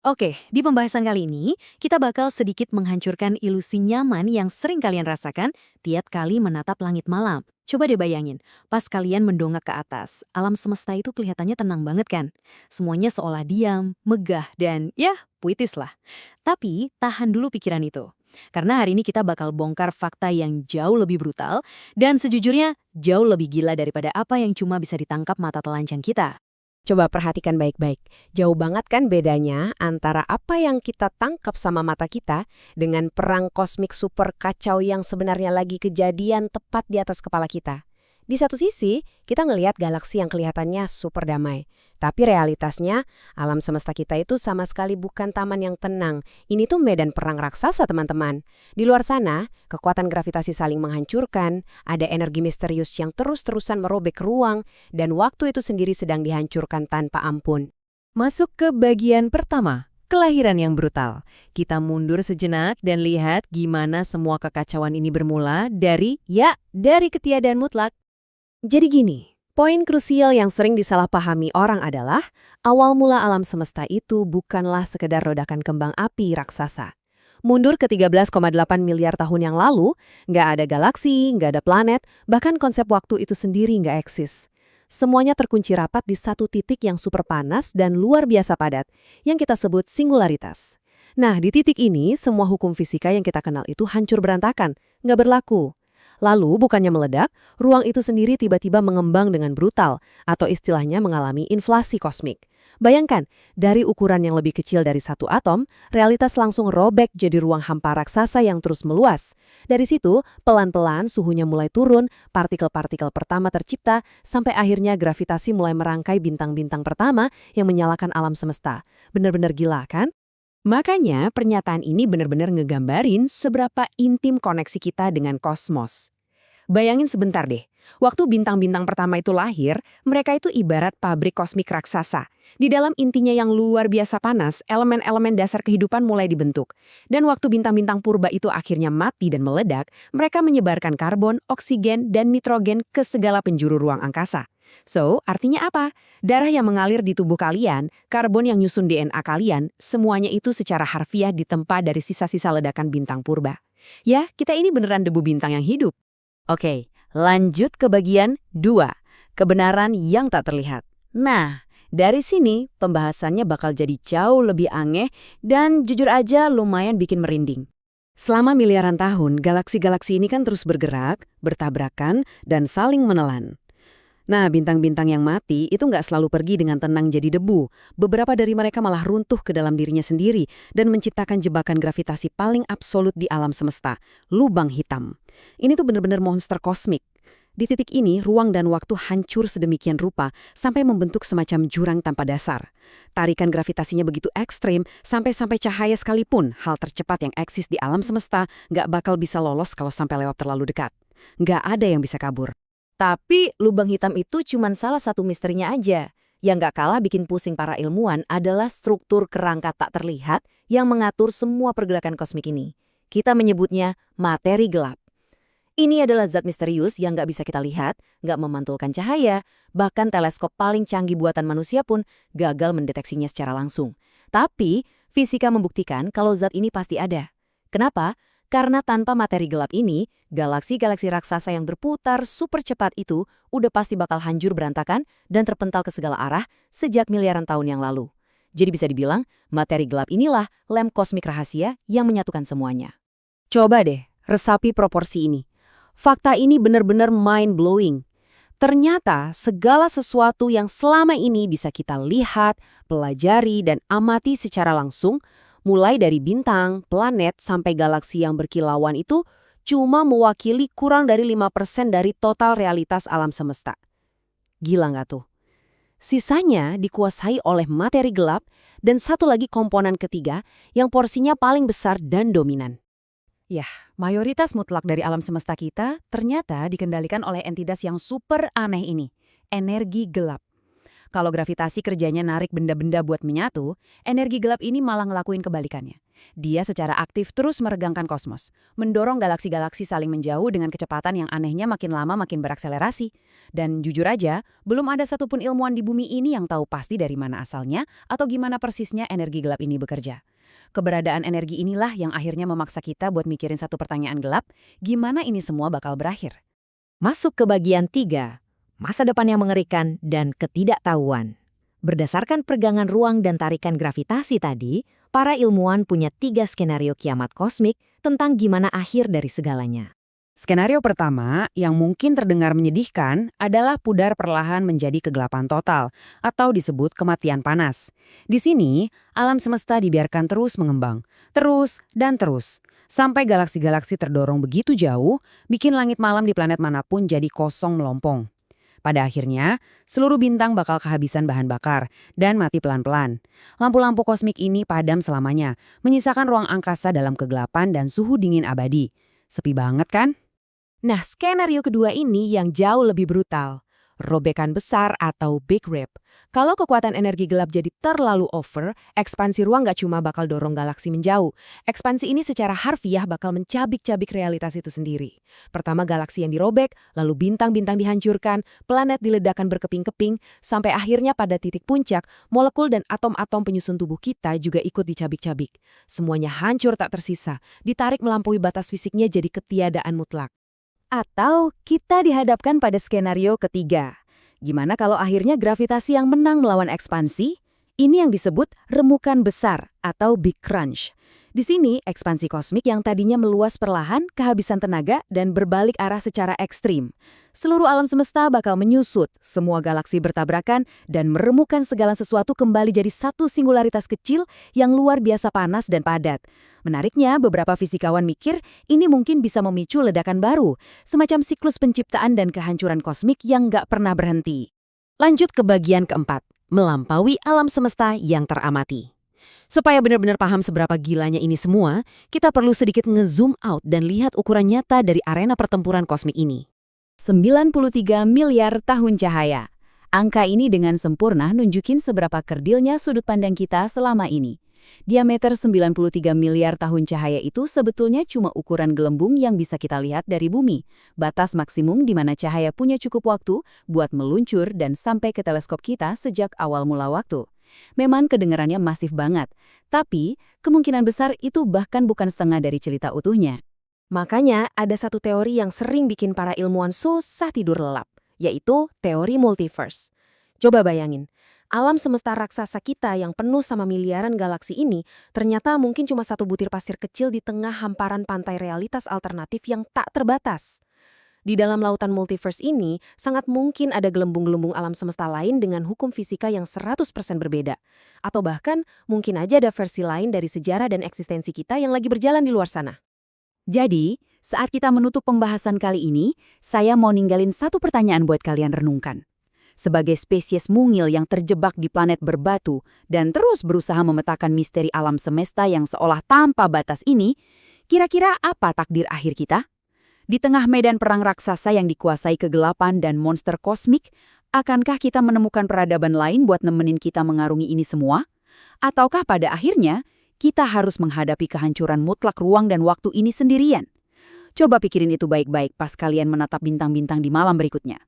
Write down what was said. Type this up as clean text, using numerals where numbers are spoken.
Oke, di pembahasan kali ini, kita bakal sedikit menghancurkan ilusi nyaman yang sering kalian rasakan tiap kali menatap langit malam. Coba deh bayangin, pas kalian mendongak ke atas, alam semesta itu kelihatannya tenang banget kan? Semuanya seolah diam, megah, dan ya, puitis lah. Tapi, tahan dulu pikiran itu. Karena hari ini kita bakal bongkar fakta yang jauh lebih brutal, dan sejujurnya jauh lebih gila daripada apa yang cuma bisa ditangkap mata telanjang kita. Coba perhatikan baik-baik. Jauh banget kan bedanya antara apa yang kita tangkap sama mata kita dengan perang kosmik super kacau yang sebenarnya lagi kejadian tepat di atas kepala kita. Di satu sisi, kita ngelihat galaksi yang kelihatannya super damai. Tapi realitasnya, alam semesta kita itu sama sekali bukan taman yang tenang. Ini tuh medan perang raksasa, teman-teman. Di luar sana, kekuatan gravitasi saling menghancurkan, ada energi misterius yang terus-terusan merobek ruang, dan waktu itu sendiri sedang dihancurkan tanpa ampun. Masuk ke bagian pertama, kelahiran yang brutal. Kita mundur sejenak dan lihat gimana semua kekacauan ini bermula dari ketiadaan mutlak. Jadi gini, poin krusial yang sering disalahpahami orang adalah awal mula alam semesta itu bukanlah sekedar rodakan kembang api raksasa. Mundur ke 13,8 miliar tahun yang lalu, nggak ada galaksi, nggak ada planet, bahkan konsep waktu itu sendiri nggak eksis. Semuanya terkunci rapat di satu titik yang super panas dan luar biasa padat, yang kita sebut singularitas. Nah, di titik ini, semua hukum fisika yang kita kenal itu hancur berantakan, nggak berlaku. Lalu, bukannya meledak, ruang itu sendiri tiba-tiba mengembang dengan brutal, atau istilahnya mengalami inflasi kosmik. Bayangkan, dari ukuran yang lebih kecil dari satu atom, realitas langsung robek jadi ruang hampa raksasa yang terus meluas. Dari situ, pelan-pelan suhunya mulai turun, partikel-partikel pertama tercipta, sampai akhirnya gravitasi mulai merangkai bintang-bintang pertama yang menyalakan alam semesta. Benar-benar gila, kan? Makanya pernyataan ini benar-benar ngegambarin seberapa intim koneksi kita dengan kosmos. Bayangin sebentar deh, waktu bintang-bintang pertama itu lahir, mereka itu ibarat pabrik kosmik raksasa. Di dalam intinya yang luar biasa panas, elemen-elemen dasar kehidupan mulai dibentuk. Dan waktu bintang-bintang purba itu akhirnya mati dan meledak, mereka menyebarkan karbon, oksigen, dan nitrogen ke segala penjuru ruang angkasa. So, artinya apa? Darah yang mengalir di tubuh kalian, karbon yang nyusun DNA kalian, semuanya itu secara harfiah ditempa dari sisa-sisa ledakan bintang purba. Ya, kita ini beneran debu bintang yang hidup. Oke, lanjut ke bagian 2, kebenaran yang tak terlihat. Nah, dari sini pembahasannya bakal jadi jauh lebih aneh dan jujur aja lumayan bikin merinding. Selama miliaran tahun, galaksi-galaksi ini kan terus bergerak, bertabrakan, dan saling menelan. Nah, bintang-bintang yang mati itu nggak selalu pergi dengan tenang jadi debu. Beberapa dari mereka malah runtuh ke dalam dirinya sendiri dan menciptakan jebakan gravitasi paling absolut di alam semesta, lubang hitam. Ini tuh bener-bener monster kosmik. Di titik ini, ruang dan waktu hancur sedemikian rupa sampai membentuk semacam jurang tanpa dasar. Tarikan gravitasinya begitu ekstrim, sampai-sampai cahaya sekalipun, hal tercepat yang eksis di alam semesta, nggak bakal bisa lolos kalau sampai lewat terlalu dekat. Nggak ada yang bisa kabur. Tapi lubang hitam itu cuma salah satu misterinya aja. Yang nggak kalah bikin pusing para ilmuwan adalah struktur kerangka tak terlihat yang mengatur semua pergerakan kosmik ini. Kita menyebutnya materi gelap. Ini adalah zat misterius yang nggak bisa kita lihat, nggak memantulkan cahaya, bahkan teleskop paling canggih buatan manusia pun gagal mendeteksinya secara langsung. Tapi, fisika membuktikan kalau zat ini pasti ada. Kenapa? Karena tanpa materi gelap ini, galaksi-galaksi raksasa yang berputar super cepat itu udah pasti bakal hancur berantakan dan terpental ke segala arah sejak miliaran tahun yang lalu. Jadi bisa dibilang, materi gelap inilah lem kosmik rahasia yang menyatukan semuanya. Coba deh, resapi proporsi ini. Fakta ini benar-benar mind-blowing. Ternyata segala sesuatu yang selama ini bisa kita lihat, pelajari, dan amati secara langsung, mulai dari bintang, planet, sampai galaksi yang berkilauan itu cuma mewakili kurang dari 5% dari total realitas alam semesta. Gila nggak tuh? Sisanya dikuasai oleh materi gelap dan satu lagi komponen ketiga yang porsinya paling besar dan dominan. Yah, mayoritas mutlak dari alam semesta kita ternyata dikendalikan oleh entitas yang super aneh ini, energi gelap. Kalau gravitasi kerjanya narik benda-benda buat menyatu, energi gelap ini malah ngelakuin kebalikannya. Dia secara aktif terus meregangkan kosmos, mendorong galaksi-galaksi saling menjauh dengan kecepatan yang anehnya makin lama makin berakselerasi. Dan jujur aja, belum ada satupun ilmuwan di bumi ini yang tahu pasti dari mana asalnya atau gimana persisnya energi gelap ini bekerja. Keberadaan energi inilah yang akhirnya memaksa kita buat mikirin satu pertanyaan gelap, gimana ini semua bakal berakhir? Masuk ke bagian 3, masa depan yang mengerikan dan ketidaktahuan. Berdasarkan peregangan ruang dan tarikan gravitasi tadi, para ilmuwan punya 3 skenario kiamat kosmik tentang gimana akhir dari segalanya. Skenario pertama, yang mungkin terdengar menyedihkan, adalah pudar perlahan menjadi kegelapan total, atau disebut kematian panas. Di sini, alam semesta dibiarkan terus mengembang, terus dan terus, sampai galaksi-galaksi terdorong begitu jauh, bikin langit malam di planet manapun jadi kosong melompong. Pada akhirnya, seluruh bintang bakal kehabisan bahan bakar dan mati pelan-pelan. Lampu-lampu kosmik ini padam selamanya, menyisakan ruang angkasa dalam kegelapan dan suhu dingin abadi. Sepi banget kan? Nah, skenario kedua ini yang jauh lebih brutal. Robekan besar atau Big Rip. Kalau kekuatan energi gelap jadi terlalu over, ekspansi ruang nggak cuma bakal dorong galaksi menjauh. Ekspansi ini secara harfiah bakal mencabik-cabik realitas itu sendiri. Pertama galaksi yang dirobek, lalu bintang-bintang dihancurkan, planet diledakkan berkeping-keping, sampai akhirnya pada titik puncak, molekul dan atom-atom penyusun tubuh kita juga ikut dicabik-cabik. Semuanya hancur tak tersisa, ditarik melampaui batas fisiknya jadi ketiadaan mutlak. Atau kita dihadapkan pada skenario ketiga. Gimana kalau akhirnya gravitasi yang menang melawan ekspansi? Ini yang disebut remukan besar atau Big Crunch. Di sini, ekspansi kosmik yang tadinya meluas perlahan, kehabisan tenaga, dan berbalik arah secara ekstrim. Seluruh alam semesta bakal menyusut, semua galaksi bertabrakan, dan meremukan segala sesuatu kembali jadi satu singularitas kecil yang luar biasa panas dan padat. Menariknya, beberapa fisikawan mikir ini mungkin bisa memicu ledakan baru, semacam siklus penciptaan dan kehancuran kosmik yang nggak pernah berhenti. Lanjut ke bagian keempat, melampaui alam semesta yang teramati. Supaya benar-benar paham seberapa gilanya ini semua, kita perlu sedikit nge-zoom out dan lihat ukuran nyata dari arena pertempuran kosmik ini. 93 miliar tahun cahaya. Angka ini dengan sempurna nunjukin seberapa kerdilnya sudut pandang kita selama ini. Diameter 93 miliar tahun cahaya itu sebetulnya cuma ukuran gelembung yang bisa kita lihat dari bumi. Batas maksimum di mana cahaya punya cukup waktu buat meluncur dan sampai ke teleskop kita sejak awal mula waktu. Memang kedengarannya masif banget, tapi kemungkinan besar itu bahkan bukan setengah dari cerita utuhnya. Makanya ada satu teori yang sering bikin para ilmuwan susah tidur lelap, yaitu teori multiverse. Coba bayangin, alam semesta raksasa kita yang penuh sama miliaran galaksi ini ternyata mungkin cuma satu butir pasir kecil di tengah hamparan pantai realitas alternatif yang tak terbatas. Di dalam lautan multiverse ini, sangat mungkin ada gelembung-gelembung alam semesta lain dengan hukum fisika yang 100% berbeda. Atau bahkan, mungkin aja ada versi lain dari sejarah dan eksistensi kita yang lagi berjalan di luar sana. Jadi, saat kita menutup pembahasan kali ini, saya mau ninggalin satu pertanyaan buat kalian renungkan. Sebagai spesies mungil yang terjebak di planet berbatu dan terus berusaha memetakan misteri alam semesta yang seolah tanpa batas ini, kira-kira apa takdir akhir kita? Di tengah medan perang raksasa yang dikuasai kegelapan dan monster kosmik, akankah kita menemukan peradaban lain buat nemenin kita mengarungi ini semua? Ataukah pada akhirnya, kita harus menghadapi kehancuran mutlak ruang dan waktu ini sendirian? Coba pikirin itu baik-baik pas kalian menatap bintang-bintang di malam berikutnya.